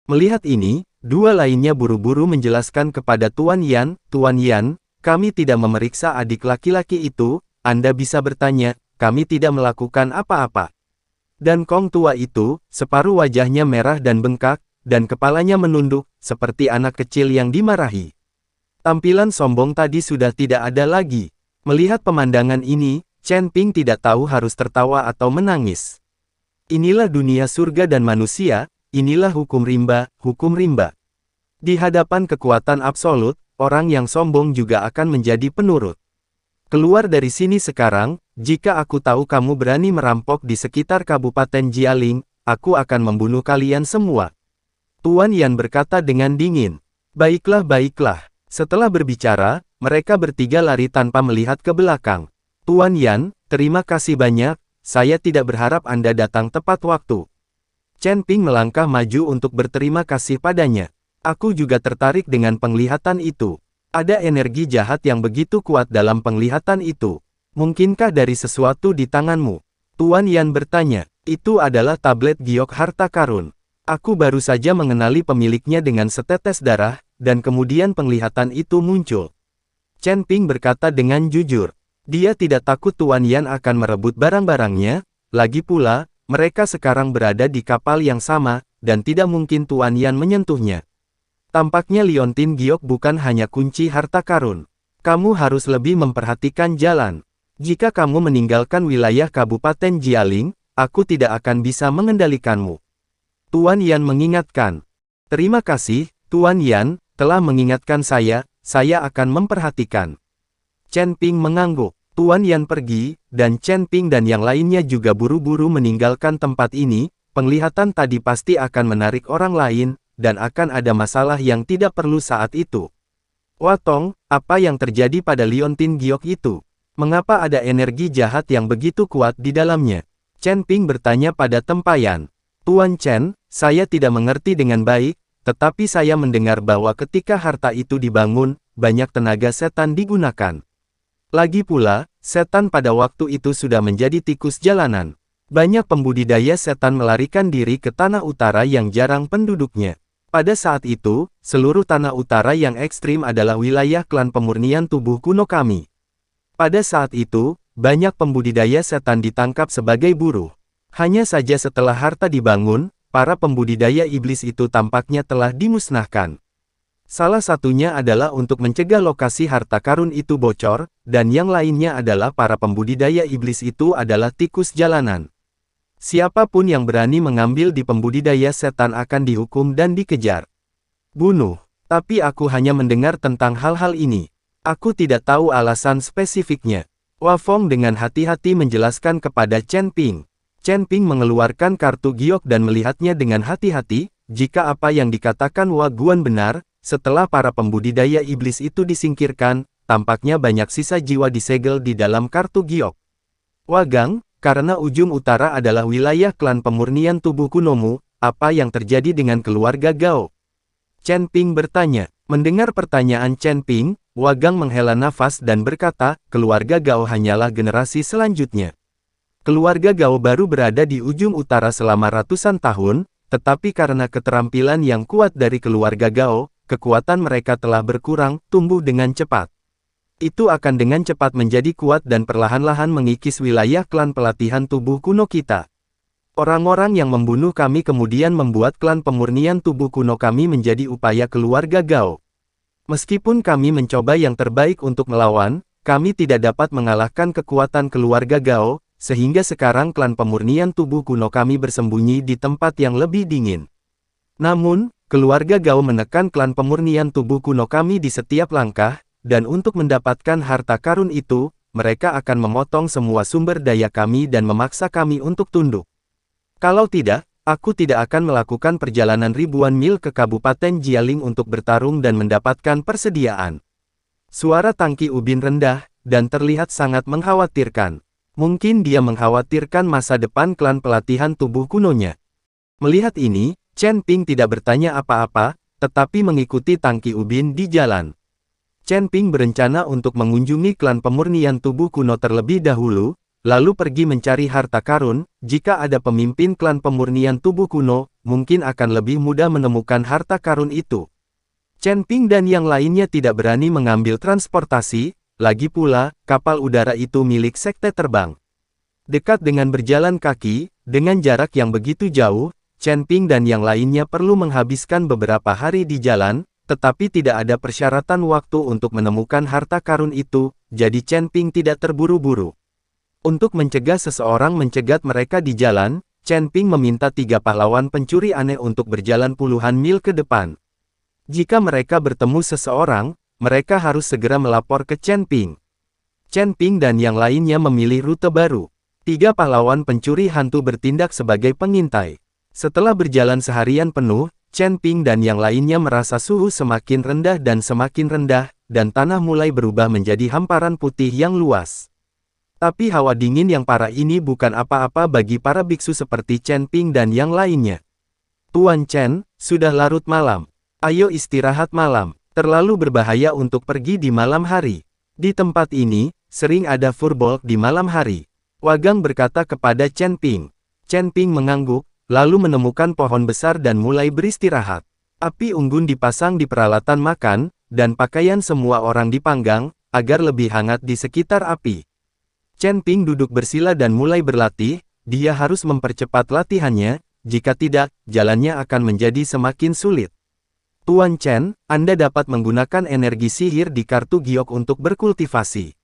Melihat ini, dua lainnya buru-buru menjelaskan kepada Tuan Yan, "Tuan Yan, kami tidak memeriksa adik laki-laki itu, Anda bisa bertanya, kami tidak melakukan apa-apa." Dan Kong tua itu, separuh wajahnya merah dan bengkak, dan kepalanya menunduk, seperti anak kecil yang dimarahi. Tampilan sombong tadi sudah tidak ada lagi. Melihat pemandangan ini, Chen Ping tidak tahu harus tertawa atau menangis. Inilah dunia surga dan manusia, inilah hukum rimba, hukum rimba. Di hadapan kekuatan absolut, orang yang sombong juga akan menjadi penurut. Keluar dari sini sekarang, jika aku tahu kamu berani merampok di sekitar Kabupaten Jialing, aku akan membunuh kalian semua. Tuan Yan berkata dengan dingin. Baiklah, baiklah. Setelah berbicara, mereka bertiga lari tanpa melihat ke belakang. Tuan Yan, terima kasih banyak, saya tidak berharap Anda datang tepat waktu. Chen Ping melangkah maju untuk berterima kasih padanya. Aku juga tertarik dengan penglihatan itu. Ada energi jahat yang begitu kuat dalam penglihatan itu. Mungkinkah dari sesuatu di tanganmu? Tuan Yan bertanya. Itu adalah tablet giok harta karun. Aku baru saja mengenali pemiliknya dengan setetes darah, dan kemudian penglihatan itu muncul. Chen Ping berkata dengan jujur. Dia tidak takut Tuan Yan akan merebut barang-barangnya, lagi pula, mereka sekarang berada di kapal yang sama, dan tidak mungkin Tuan Yan menyentuhnya. Tampaknya Liontin Giok bukan hanya kunci harta karun. Kamu harus lebih memperhatikan jalan. Jika kamu meninggalkan wilayah Kabupaten Jialing, aku tidak akan bisa mengendalikanmu. Tuan Yan mengingatkan. Terima kasih, Tuan Yan, telah mengingatkan saya akan memperhatikan. Chen Ping mengangguk. Tuan Yan pergi, dan Chen Ping dan yang lainnya juga buru-buru meninggalkan tempat ini. Penglihatan tadi pasti akan menarik orang lain, dan akan ada masalah yang tidak perlu saat itu. Watong, apa yang terjadi pada Liontin Giok itu? Mengapa ada energi jahat yang begitu kuat di dalamnya? Chen Ping bertanya pada tempayan. Tuan Chen, saya tidak mengerti dengan baik, tetapi saya mendengar bahwa ketika harta itu dibangun, banyak tenaga setan digunakan. Lagi pula, setan pada waktu itu sudah menjadi tikus jalanan. Banyak pembudidaya setan melarikan diri ke tanah utara yang jarang penduduknya. Pada saat itu, seluruh tanah utara yang ekstrim adalah wilayah klan pemurnian tubuh kuno kami. Pada saat itu, banyak pembudidaya setan ditangkap sebagai buruh. Hanya saja setelah harta dibangun, para pembudidaya iblis itu tampaknya telah dimusnahkan. Salah satunya adalah untuk mencegah lokasi harta karun itu bocor, dan yang lainnya adalah para pembudidaya iblis itu adalah tikus jalanan. Siapapun yang berani mengambil di pembudidaya setan akan dihukum dan dikejar. Bunuh. Tapi aku hanya mendengar tentang hal-hal ini. Aku tidak tahu alasan spesifiknya. Wafong dengan hati-hati menjelaskan kepada Chen Ping. Chen Ping mengeluarkan kartu giok dan melihatnya dengan hati-hati. Jika apa yang dikatakan Hua Guan benar, setelah para pembudidaya iblis itu disingkirkan, tampaknya banyak sisa jiwa disegel di dalam kartu giok. Wagang, karena ujung utara adalah wilayah klan pemurnian tubuh kunomu, apa yang terjadi dengan keluarga Gao? Chen Ping bertanya. Mendengar pertanyaan Chen Ping, Wagang menghela nafas dan berkata, keluarga Gao hanyalah generasi selanjutnya. Keluarga Gao baru berada di ujung utara selama ratusan tahun, tetapi karena keterampilan yang kuat dari keluarga Gao, kekuatan mereka telah berkurang, tumbuh dengan cepat. Itu akan dengan cepat menjadi kuat dan perlahan-lahan mengikis wilayah klan pelatihan tubuh kuno kita. Orang-orang yang membunuh kami kemudian membuat klan pemurnian tubuh kuno kami menjadi upaya keluarga Gao. Meskipun kami mencoba yang terbaik untuk melawan, kami tidak dapat mengalahkan kekuatan keluarga Gao, sehingga sekarang klan pemurnian tubuh kuno kami bersembunyi di tempat yang lebih dingin. Namun, keluarga Gao menekan klan pemurnian tubuh kuno kami di setiap langkah, dan untuk mendapatkan harta karun itu, mereka akan memotong semua sumber daya kami dan memaksa kami untuk tunduk. Kalau tidak, aku tidak akan melakukan perjalanan ribuan mil ke Kabupaten Jialing untuk bertarung dan mendapatkan persediaan. Suara Tangki Ubin rendah, dan terlihat sangat mengkhawatirkan. Mungkin dia mengkhawatirkan masa depan klan pelatihan tubuh kunonya. Melihat ini, Chen Ping tidak bertanya apa-apa, tetapi mengikuti Tangki Ubin di jalan. Chen Ping berencana untuk mengunjungi klan pemurnian tubuh kuno terlebih dahulu, lalu pergi mencari harta karun. Jika ada pemimpin klan pemurnian tubuh kuno, mungkin akan lebih mudah menemukan harta karun itu. Chen Ping dan yang lainnya tidak berani mengambil transportasi, lagi pula, kapal udara itu milik sekte terbang. Dekat dengan berjalan kaki, dengan jarak yang begitu jauh, Chen Ping dan yang lainnya perlu menghabiskan beberapa hari di jalan, tetapi tidak ada persyaratan waktu untuk menemukan harta karun itu, jadi Chen Ping tidak terburu-buru. Untuk mencegah seseorang mencegat mereka di jalan, Chen Ping meminta 3 pahlawan pencuri aneh untuk berjalan puluhan mil ke depan. Jika mereka bertemu seseorang, mereka harus segera melapor ke Chen Ping. Chen Ping dan yang lainnya memilih rute baru. 3 pahlawan pencuri hantu bertindak sebagai pengintai. Setelah berjalan seharian penuh, Chen Ping dan yang lainnya merasa suhu semakin rendah, dan tanah mulai berubah menjadi hamparan putih yang luas. Tapi hawa dingin yang parah ini bukan apa-apa bagi para biksu seperti Chen Ping dan yang lainnya. Tuan Chen, sudah larut malam. Ayo istirahat malam. Terlalu berbahaya untuk pergi di malam hari. Di tempat ini, sering ada furbolg di malam hari. Wagang berkata kepada Chen Ping. Chen Ping mengangguk, lalu menemukan pohon besar dan mulai beristirahat. Api unggun dipasang di peralatan makan, dan pakaian semua orang dipanggang, agar lebih hangat di sekitar api. Chen Ping duduk bersila dan mulai berlatih, dia harus mempercepat latihannya, jika tidak, jalannya akan menjadi semakin sulit. Tuan Chen, Anda dapat menggunakan energi sihir di kartu giok untuk berkultivasi.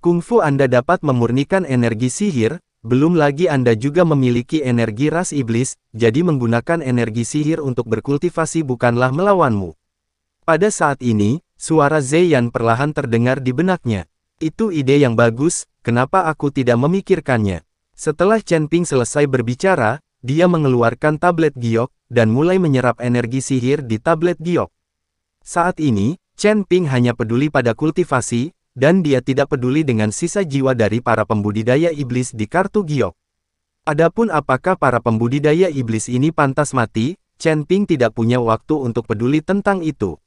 Kungfu Anda dapat memurnikan energi sihir, belum lagi Anda juga memiliki energi ras iblis, jadi menggunakan energi sihir untuk berkultivasi bukanlah melawanmu. Pada saat ini, suara Zeyan perlahan terdengar di benaknya. Itu ide yang bagus, kenapa aku tidak memikirkannya? Setelah Chen Ping selesai berbicara, dia mengeluarkan tablet giok, dan mulai menyerap energi sihir di tablet giok. Saat ini, Chen Ping hanya peduli pada kultivasi, dan dia tidak peduli dengan sisa jiwa dari para pembudidaya iblis di kartu giok. Adapun apakah para pembudidaya iblis ini pantas mati, Chen Ping tidak punya waktu untuk peduli tentang itu.